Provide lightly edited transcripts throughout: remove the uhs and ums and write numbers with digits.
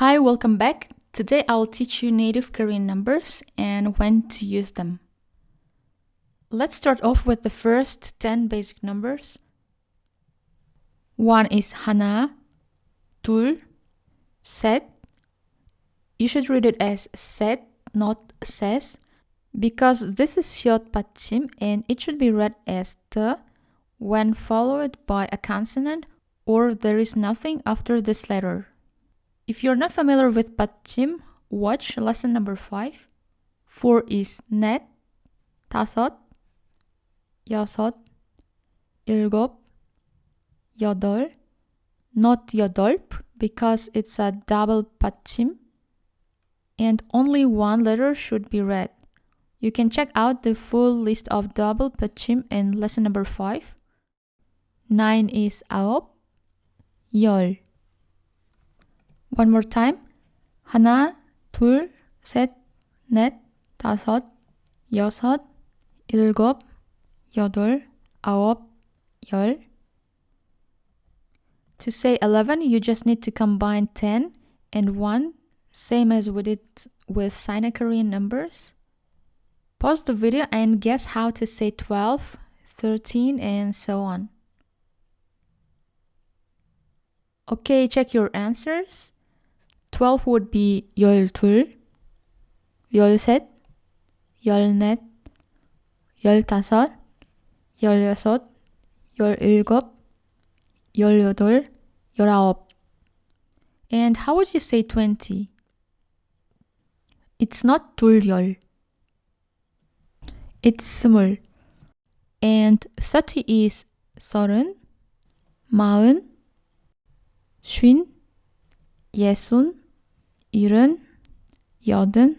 Hi, welcome back. Today I'll teach you native Korean numbers and when to use them. Let's start off with the first 10 basic numbers. One is 하나, 둘, 셋. You should read it as 셋, not ses, because this is short 받침 and it should be read as the when followed by a consonant or there is nothing after this letter. If you're not familiar with 받침, watch lesson number 5. 4 is 넷, 다섯, 여섯, 일곱, 여덟, not 여덟 because it's a double 받침 and only one letter should be read. You can check out the full list of double 받침 in lesson number 5. 9 is 아홉, 열. One more time. 하나, 둘, 셋, 넷, 다섯, 여섯, 일곱, 여덟, 아홉, 열. To say 11, you just need to combine 10 and 1, same as we did with Sino-Korean numbers. Pause the video and guess how to say 12, 13, and so on. Okay, check your answers. 12 would be 열둘, 열셋, 열넷, 열다섯, 열여섯, 열일곱, 열여덟, 열아홉. And how would you say 20? It's not 둘열. It's 스물. And 30 is 서른, 마흔, 쉰, 예순, 일흔, 여든,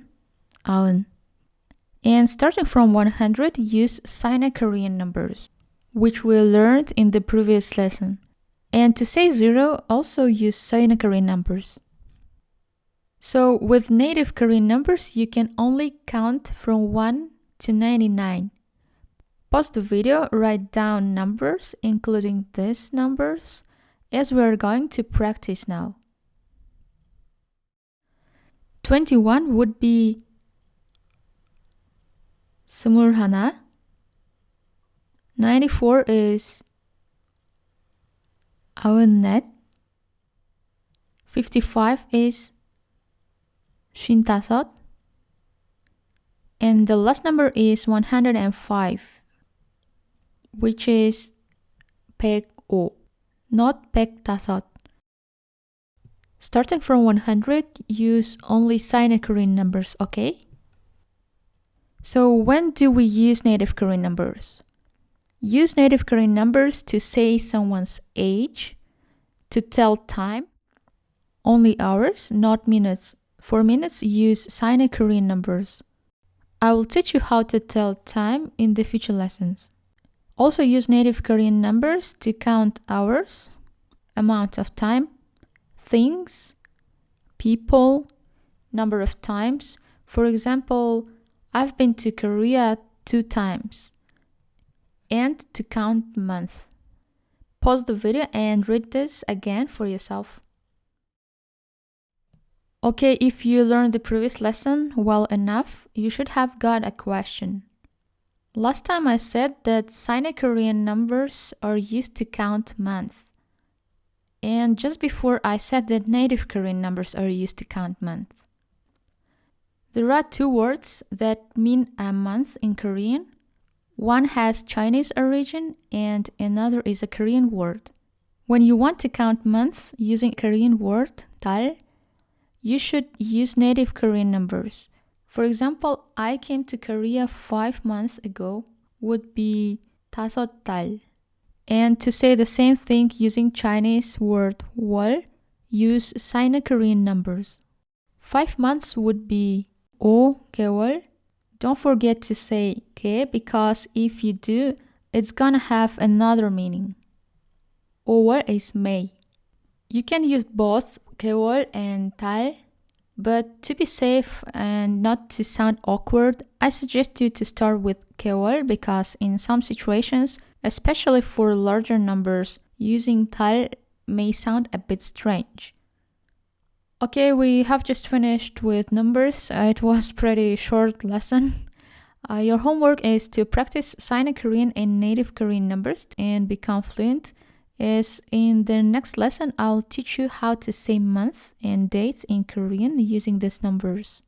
아흔. And starting from 100, use Sino-Korean numbers, which we learned in the previous lesson. And to say 0, also use Sino-Korean numbers. So with native Korean numbers, you can only count from 1 to 99. Pause the video, write down numbers, including these numbers, as we are going to practice now. 21 would be 스물하나. 94 is 아흔넷. 55 is 쉰다섯. And the last number is 105, which is 105, not 105. Starting from 100, use only Sino-Korean numbers, okay? So when do we use native Korean numbers? Use native Korean numbers to say someone's age, to tell time, only hours, not minutes. For minutes, use Sino-Korean numbers. I will teach you how to tell time in the future lessons. Also use native Korean numbers to count hours, amount of time, things, people, number of times. For example, I've been to Korea 2 times. And to count months. Pause the video and read this again for yourself. Okay, if you learned the previous lesson well enough, you should have got a question. Last time I said that Sino-Korean numbers are used to count months. And just before I said that native Korean numbers are used to count months. There are 2 words that mean a month in Korean. One has Chinese origin and another is a Korean word. When you want to count months using Korean word, 달, you should use native Korean numbers. For example, I came to Korea 5 months ago would be 다섯 달. And to say the same thing using Chinese word 월, use Sino-Korean numbers. 5 months would be 5개월. Don't forget to say 개 because if you do, it's gonna have another meaning. 5월 is May. You can use both 개월 and 달, but to be safe and not to sound awkward, I suggest you to start with 개월 because in some situations, especially for larger numbers, using 달 may sound a bit strange. Okay, we have just finished with numbers. It was pretty short lesson. Your homework is to practice Sino-Korean and Native Korean numbers and become fluent. As in the next lesson, I'll teach you how to say months and dates in Korean using these numbers.